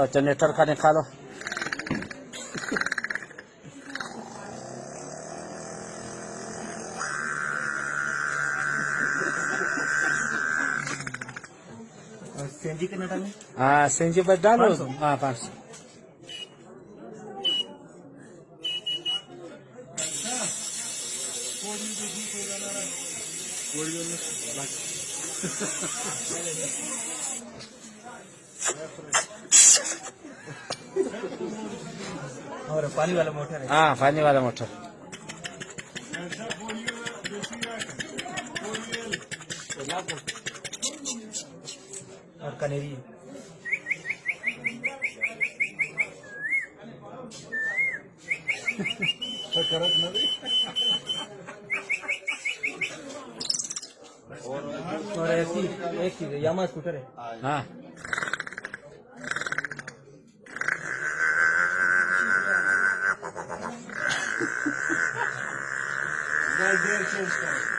Generator का निकालो। CNG कितना डालें? हाँ सीएनजी पर डालो। हाँ 500। और पानी वाला मोटर है। हाँ पानी वाला मोटर। और कनेरी और ऐसी एक चीज है, यामा स्कूटर है। हाँ Gel gel çalışkan.